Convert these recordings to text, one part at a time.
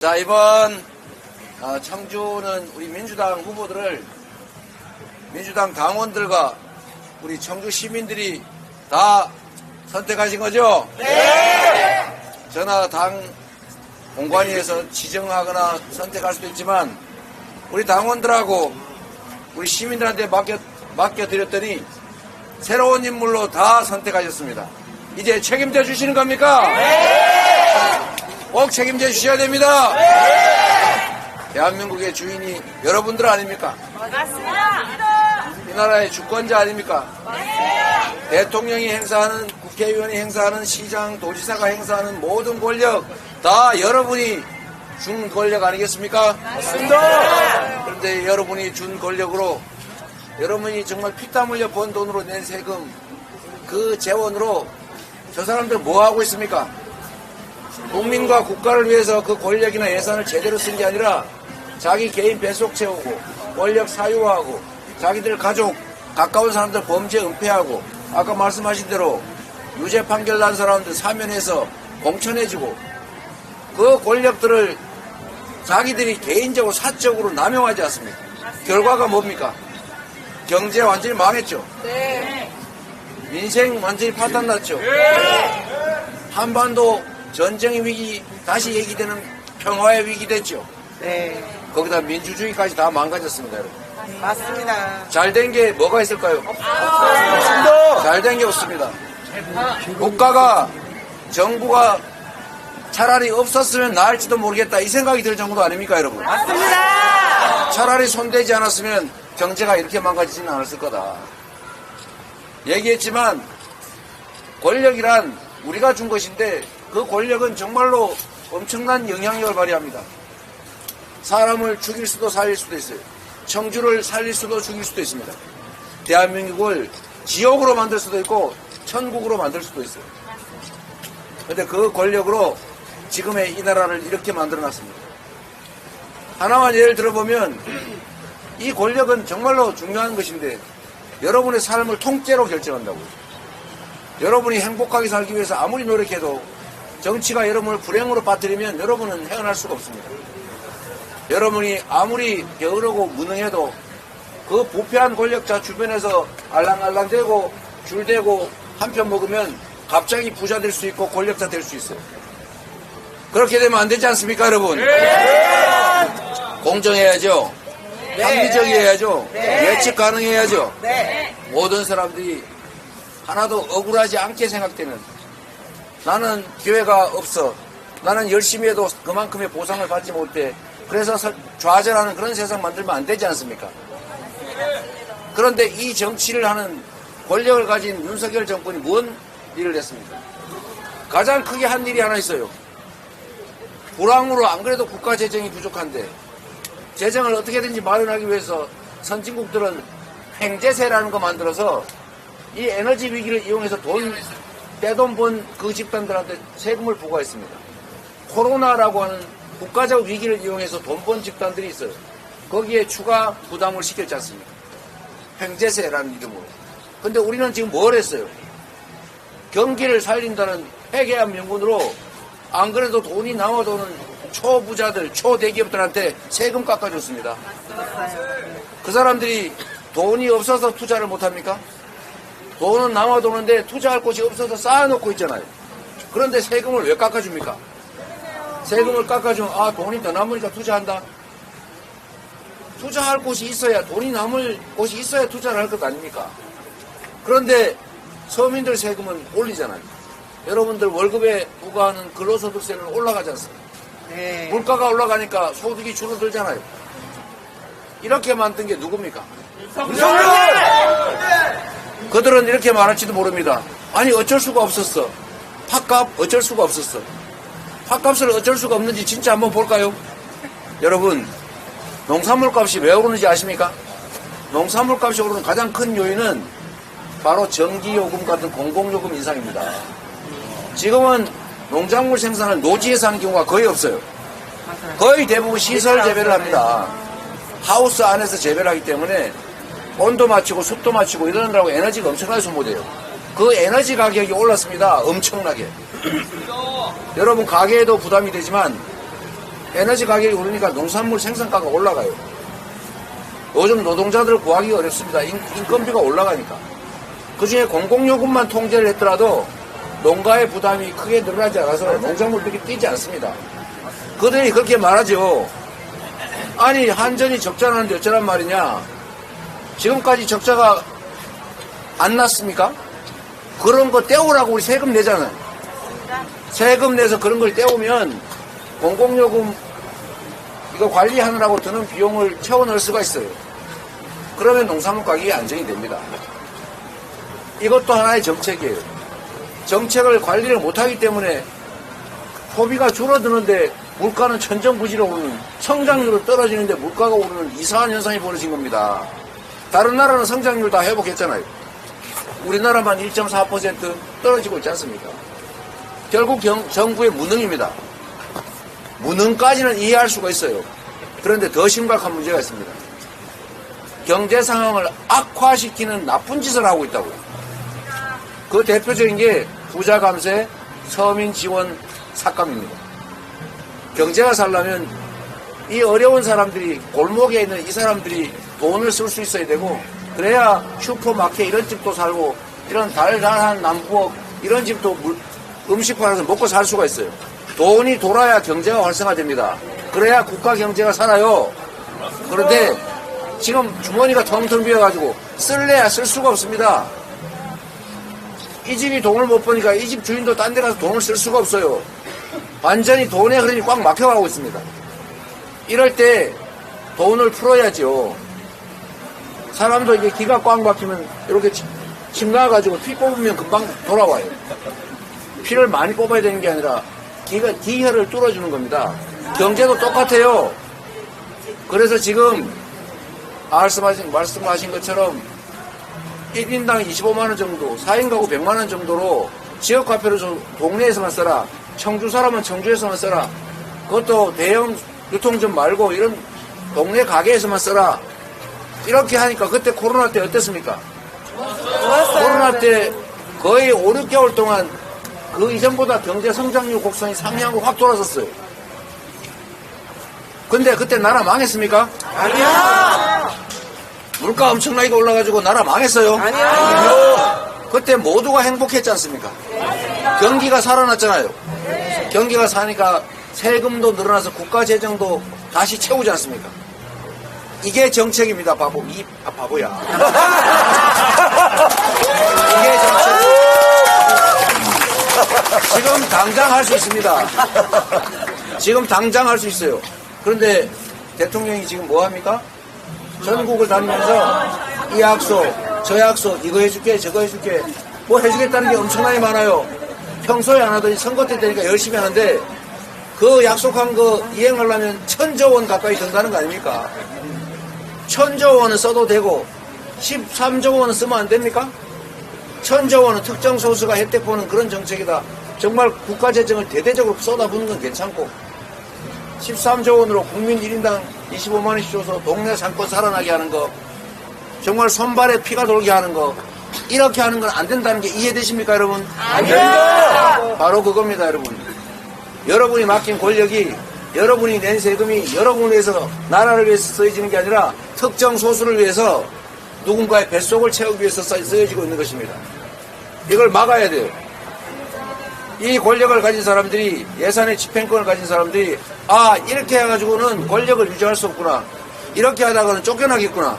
자, 이번 청주는 우리 민주당 후보들을 민주당 당원들과 우리 청주 시민들이 다 선택하신 거죠? 네! 저나 당 공관위에서 지정하거나 선택할 수도 있지만 우리 당원들하고 우리 시민들한테 맡겨드렸더니 새로운 인물로 다 선택하셨습니다. 이제 책임져 주시는 겁니까? 네! 꼭 책임져 주셔야 됩니다. 네! 대한민국의 주인이 여러분들 아닙니까? 맞습니다. 이 나라의 주권자 아닙니까? 맞습니다. 대통령이 행사하는, 국회의원이 행사하는, 시장, 도지사가 행사하는 모든 권력 다 여러분이 준 권력 아니겠습니까? 맞습니다. 그런데 여러분이 준 권력으로 여러분이 정말 피땀 흘려 번 돈으로 낸 세금 그 재원으로 저 사람들 뭐 하고 있습니까? 국민과 국가를 위해서 그 권력이나 예산을 제대로 쓴 게 아니라 자기 개인 뱃속 채우고 권력 사유화하고 자기들 가족 가까운 사람들 범죄 은폐하고 아까 말씀하신 대로 유죄 판결 난 사람들 사면해서 공천해주고 그 권력들을 자기들이 개인적으로 사적으로 남용하지 않습니까? 결과가 뭡니까? 경제 완전히 망했죠. 네. 민생 완전히 파탄났죠. 한반도 전쟁의 위기 다시 얘기되는 평화의 위기 됐죠. 네. 거기다 민주주의까지 다 망가졌습니다, 여러분. 맞습니다. 잘된 게 뭐가 있을까요? 없습니다. 잘된 게 없습니다. 국가가 정부가 차라리 없었으면 나을지도 모르겠다 이 생각이 들 정도 아닙니까, 여러분? 맞습니다. 차라리 손대지 않았으면 경제가 이렇게 망가지지는 않았을 거다. 얘기했지만 권력이란 우리가 준 것인데 그 권력은 정말로 엄청난 영향력을 발휘합니다. 사람을 죽일 수도 살릴 수도 있어요. 청주를 살릴 수도 죽일 수도 있습니다. 대한민국을 지옥으로 만들 수도 있고 천국으로 만들 수도 있어요. 그런데 그 권력으로 지금의 이 나라를 이렇게 만들어놨습니다. 하나만 예를 들어보면 이 권력은 정말로 중요한 것인데 여러분의 삶을 통째로 결정한다고요. 여러분이 행복하게 살기 위해서 아무리 노력해도 정치가 여러분을 불행으로 빠뜨리면 여러분은 헤어날 수가 없습니다. 여러분이 아무리 게으르고 무능해도 그 부패한 권력자 주변에서 알랑알랑대고 줄대고 한 편 먹으면 갑자기 부자 될 수 있고 권력자 될 수 있어요. 그렇게 되면 안 되지 않습니까, 여러분? 네. 공정해야죠. 네. 합리적이어야죠. 네. 예측 가능해야죠. 네. 모든 사람들이 하나도 억울하지 않게 생각되는 나는 기회가 없어. 나는 열심히 해도 그만큼의 보상을 받지 못해. 그래서 좌절하는 그런 세상 만들면 안 되지 않습니까? 그런데 이 정치를 하는 권력을 가진 윤석열 정권이 뭔 일을 했습니까? 가장 크게 한 일이 하나 있어요. 불황으로 안 그래도 국가 재정이 부족한데 재정을 어떻게든지 마련하기 위해서 선진국들은 횡재세라는 거 만들어서 이 에너지 위기를 이용해서 떼돈 번 그 집단들한테 세금을 부과했습니다. 코로나라고 하는 국가적 위기를 이용해서 돈 번 집단들이 있어요. 거기에 추가 부담을 시켰지 않습니까? 횡재세라는 이름으로. 근데 우리는 지금 뭘 했어요? 경기를 살린다는 회계한 명분으로 안 그래도 돈이 남아도는 초부자들, 초대기업들한테 세금 깎아줬습니다. 그 사람들이 돈이 없어서 투자를 못합니까? 돈은 남아도는데 투자할 곳이 없어서 쌓아놓고 있잖아요. 그런데 세금을 왜 깎아줍니까? 세금을 깎아주면 돈이 더 남으니까 투자한다. 투자할 곳이 있어야 돈이 남을 곳이 있어야 투자를 할 것 아닙니까? 그런데 서민들 세금은 올리잖아요. 여러분들 월급에 부과하는 근로소득세는 올라가지 않습니까? 네. 물가가 올라가니까 소득이 줄어들잖아요. 이렇게 만든 게 누굽니까? 그들은 이렇게 말할지도 모릅니다. 아니 어쩔 수가 없었어. 팥값 어쩔 수가 없었어. 팥값을 어쩔 수가 없는지 진짜 한번 볼까요? 여러분 농산물 값이 왜 오르는지 아십니까? 농산물 값이 오르는 가장 큰 요인은 바로 전기요금 같은 공공요금 인상입니다. 지금은 농작물 생산을 노지에서 하는 경우가 거의 없어요. 거의 대부분 시설 재배를 합니다. 하우스 안에서 재배를 하기 때문에 온도 맞추고 습도 맞추고 이러느라고 에너지가 엄청나게 소모돼요. 그 에너지 가격이 올랐습니다. 엄청나게. 여러분 가게에도 부담이 되지만 에너지 가격이 오르니까 농산물 생산가가 올라가요. 요즘 노동자들을 구하기 어렵습니다. 인건비가 올라가니까. 그 중에 공공요금만 통제를 했더라도 농가의 부담이 크게 늘어나지 않아서 농작물들이 뛰지 않습니다. 그들이 그렇게 말하죠. 아니, 한전이 적자 나는데 어쩌란 말이냐. 지금까지 적자가 안 났습니까? 그런 거 떼오라고 우리 세금 내잖아요. 세금 내서 그런 걸 떼오면 공공요금 이거 관리하느라고 드는 비용을 채워 넣을 수가 있어요. 그러면 농산물 가격이 안정이 됩니다. 이것도 하나의 정책이에요. 정책을 관리를 못하기 때문에 소비가 줄어드는데 물가는 천정부지로 오르는, 성장률은 떨어지는데 물가가 오르는 이상한 현상이 벌어진 겁니다. 다른 나라는 성장률 다 회복했잖아요. 우리나라만 1.4% 떨어지고 있지 않습니까? 결국 정부의 무능입니다. 무능까지는 이해할 수가 있어요. 그런데 더 심각한 문제가 있습니다. 경제 상황을 악화시키는 나쁜 짓을 하고 있다고요. 그 대표적인 게 부자 감세, 서민 지원 삭감입니다. 경제가 살려면 이 어려운 사람들이, 골목에 있는 이 사람들이 돈을 쓸 수 있어야 되고, 그래야 슈퍼마켓 이런 집도 살고, 이런 달달한 남부업 이런 집도 음식 팔아서 먹고 살 수가 있어요. 돈이 돌아야 경제가 활성화됩니다. 그래야 국가 경제가 살아요. 그런데 지금 주머니가 텅텅 비어가지고 쓸래야 쓸 수가 없습니다. 이 집이 돈을 못 버니까 이 집 주인도 딴 데 가서 돈을 쓸 수가 없어요. 완전히 돈의 흐름이 꽉 막혀가고 있습니다. 이럴 때 돈을 풀어야죠. 사람도 이게 기가 꽉 막히면 이렇게 침 나와가지고 피 뽑으면 금방 돌아와요. 피를 많이 뽑아야 되는 게 아니라 기혈을 뚫어주는 겁니다. 경제도 똑같아요. 그래서 지금 말씀하신 것처럼 1인당 25만원 정도, 4인 가구 100만원 정도로 지역화폐로 좀 동네에서만 써라. 청주 사람은 청주에서만 써라. 그것도 대형 유통점 말고 이런 동네 가게에서만 써라. 이렇게 하니까 그때 코로나 때 어땠습니까? 좋았어요. 코로나 때 거의 5, 6개월 동안 그 이전보다 경제 성장률 곡선이 상향하고 확 돌아섰어요. 근데 그때 나라 망했습니까? 아니야. 물가 엄청나게 올라가지고 나라 망했어요. 아니야. 그때 모두가 행복했지 않습니까? 경기가 살아났잖아요. 경기가 사니까 세금도 늘어나서 국가 재정도 다시 채우지 않습니까? 이게 정책입니다, 바보. 바보야. 이게 정책. 지금 당장 할 수 있습니다. 지금 당장 할 수 있어요. 그런데 대통령이 지금 뭐 합니까? 전국을 다니면서 이 약속, 저 약속, 이거 해줄게, 저거 해줄게. 뭐 해주겠다는 게 엄청나게 많아요. 평소에 안 하더니 선거 때 되니까 열심히 하는데 그 약속한 거 이행하려면 1,000조 원 가까이 든다는 거 아닙니까? 1,000조 원은 써도 되고 13조 원은 쓰면 안 됩니까? 1,000조 원은 특정 소수가 혜택 보는 그런 정책이다. 정말 국가 재정을 대대적으로 쏟아붓는 건 괜찮고 13조 원으로 국민 1인당 25만 원씩 줘서 동네 상권 살아나게 하는 거, 정말 손발에 피가 돌게 하는 거, 이렇게 하는 건 안 된다는 게 이해되십니까, 여러분? 아니야. 바로 그겁니다, 여러분. 여러분이 맡긴 권력이, 여러분이 낸 세금이 여러분을 위해서, 나라를 위해서 쓰여지는 게 아니라 특정 소수를 위해서 누군가의 뱃속을 채우기 위해서 쓰여지고 있는 것입니다. 이걸 막아야 돼요. 이 권력을 가진 사람들이, 예산의 집행권을 가진 사람들이 이렇게 해가지고는 권력을 유지할 수 없구나, 이렇게 하다가는 쫓겨나겠구나,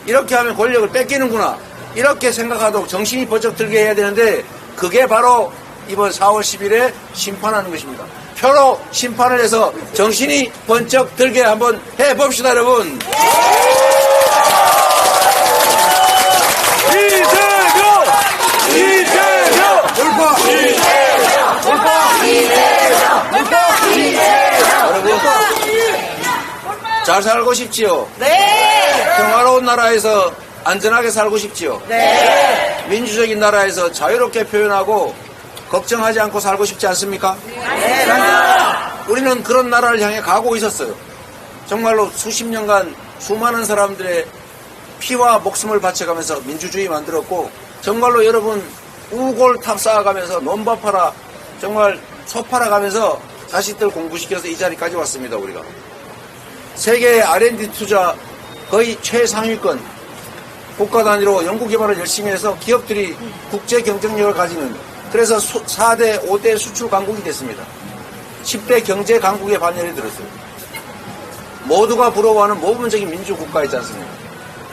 이렇게 하면 권력을 뺏기는구나, 이렇게 생각하도록 정신이 번쩍 들게 해야 되는데 그게 바로 이번 4월 10일에 심판하는 것입니다. 표로 심판을 해서 정신이 번쩍 들게 한번 해봅시다, 여러분. 이재명! 돌파! 여러분, 잘 살고 싶지요? 네. 평화로운 나라에서 안전하게 살고 싶지요? 네. 민주적인 나라에서 자유롭게 표현하고 걱정하지 않고 살고 싶지 않습니까? 네. 맞아요. 우리는 그런 나라를 향해 가고 있었어요. 정말로 수십 년간 수많은 사람들의 피와 목숨을 바쳐가면서 민주주의 만들었고, 정말로 여러분 우골 탑 쌓아가면서 논밭 팔아, 정말 소 팔아가면서 자식들 공부시켜서 이 자리까지 왔습니다. 우리가 세계 R&D 투자 거의 최상위권, 국가 단위로 연구개발을 열심히 해서 기업들이 국제 경쟁력을 가지는, 그래서 4대, 5대 수출 강국이 됐습니다. 10대 경제 강국에 반열에 들었어요. 모두가 부러워하는 모범적인 민주국가이지 않습니까?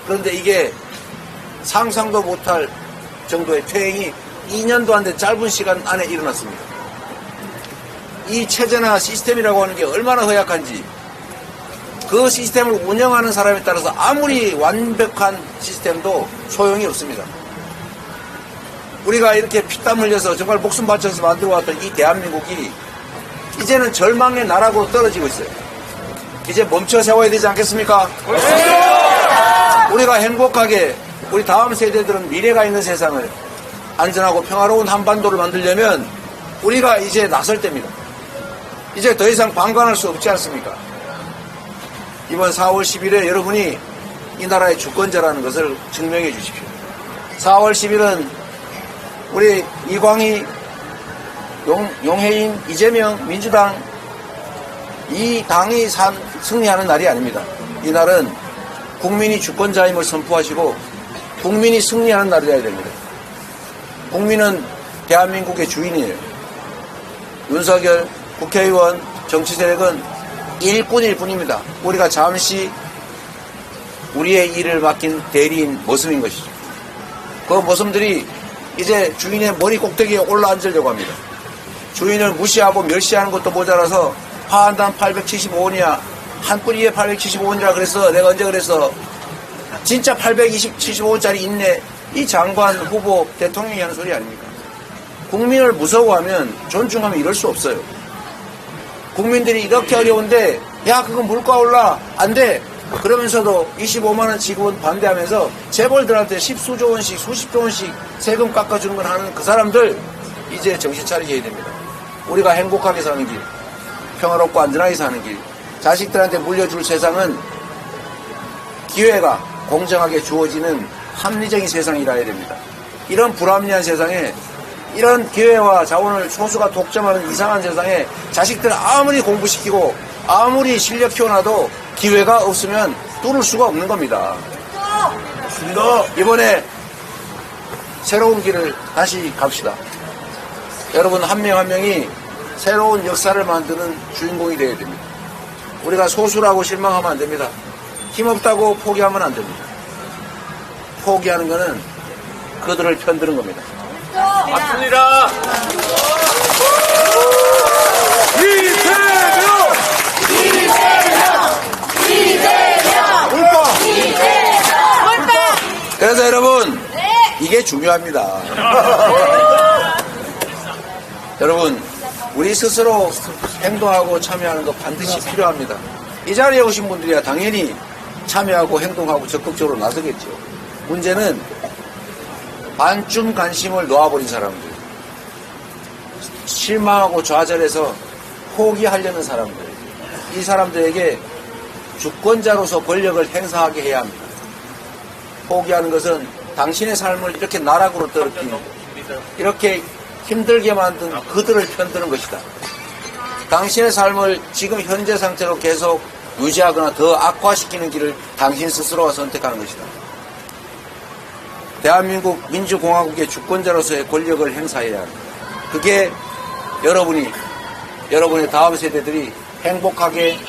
그런데 이게 상상도 못할 정도의 퇴행이 2년도 안 된 짧은 시간 안에 일어났습니다. 이 체제나 시스템이라고 하는 게 얼마나 허약한지, 그 시스템을 운영하는 사람에 따라서 아무리 완벽한 시스템도 소용이 없습니다. 우리가 이렇게 피땀 흘려서 정말 목숨 바쳐서 만들어왔던 이 대한민국이 이제는 절망의 나라로 떨어지고 있어요. 이제 멈춰 세워야 되지 않겠습니까? 우리가 행복하게, 우리 다음 세대들은 미래가 있는 세상을, 안전하고 평화로운 한반도를 만들려면 우리가 이제 나설 때입니다. 이제 더 이상 방관할 수 없지 않습니까? 이번 4월 10일에 여러분이 이 나라의 주권자라는 것을 증명해 주십시오. 4월 10일은 우리 이광희, 용해인, 이재명, 민주당 이 당이 승리하는 날이 아닙니다. 이 날은 국민이 주권자임을 선포하시고 국민이 승리하는 날이어야 됩니다. 국민은 대한민국의 주인이에요. 윤석열, 국회의원, 정치 세력은 일꾼일 뿐입니다. 우리가 잠시 우리의 일을 맡긴 대리인 모습인 것이죠. 그 모습들이 이제 주인의 머리 꼭대기에 올라앉으려고 합니다. 주인을 무시하고 멸시하는 것도 모자라서 파한단 875원이야. 한 뿌리에 875원이라 그래서 내가 언제 그랬어. 진짜 875원짜리 있네. 이 장관, 후보, 대통령이 하는 소리 아닙니까? 국민을 무서워하면 존중하면 이럴 수 없어요. 국민들이 이렇게 어려운데 야 그거 물가 올라 안 돼. 그러면서도 25만원 지급은 반대하면서 재벌들한테 십수조 원씩 수십조 원씩 세금 깎아주는 걸 하는 그 사람들 이제 정신 차리셔야 됩니다. 우리가 행복하게 사는 길, 평화롭고 안전하게 사는 길, 자식들한테 물려줄 세상은 기회가 공정하게 주어지는 합리적인 세상이라야 됩니다. 이런 불합리한 세상에, 이런 기회와 자원을 소수가 독점하는 이상한 세상에 자식들 아무리 공부시키고 아무리 실력 키워놔도 기회가 없으면 뚫을 수가 없는 겁니다. 이번에 새로운 길을 다시 갑시다. 여러분 한 명 한 명이 새로운 역사를 만드는 주인공이 되어야 됩니다. 우리가 소수라고 실망하면 안 됩니다. 힘없다고 포기하면 안 됩니다. 포기하는 것은 그들을 편드는 겁니다. 맞습니다. 그래서 여러분 이게 중요합니다. 여러분 우리 스스로 행동하고 참여하는 거 반드시 필요합니다. 이 자리에 오신 분들이야 당연히 참여하고 행동하고 적극적으로 나서겠죠. 문제는 반쯤 관심을 놓아버린 사람들, 실망하고 좌절해서 포기하려는 사람들, 이 사람들에게 주권자로서 권력을 행사하게 해야 합니다. 포기하는 것은 당신의 삶을 이렇게 나락으로 떨어뜨리고 이렇게 힘들게 만든 그들을 편드는 것이다. 당신의 삶을 지금 현재 상태로 계속 유지하거나 더 악화시키는 길을 당신 스스로가 선택하는 것이다. 대한민국 민주공화국의 주권자로서의 권력을 행사해야 합니다. 그게 여러분의 다음 세대들이 행복하게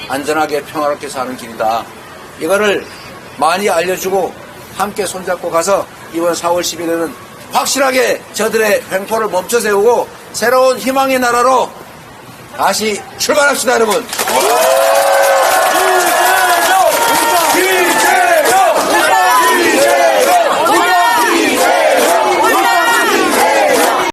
안전하게 평화롭게 사는 길이다. 이거를 많이 알려주고 함께 손잡고 가서 이번 4월 10일에는 확실하게 저들의 횡포를 멈춰 세우고 새로운 희망의 나라로 다시 출발합시다, 여러분.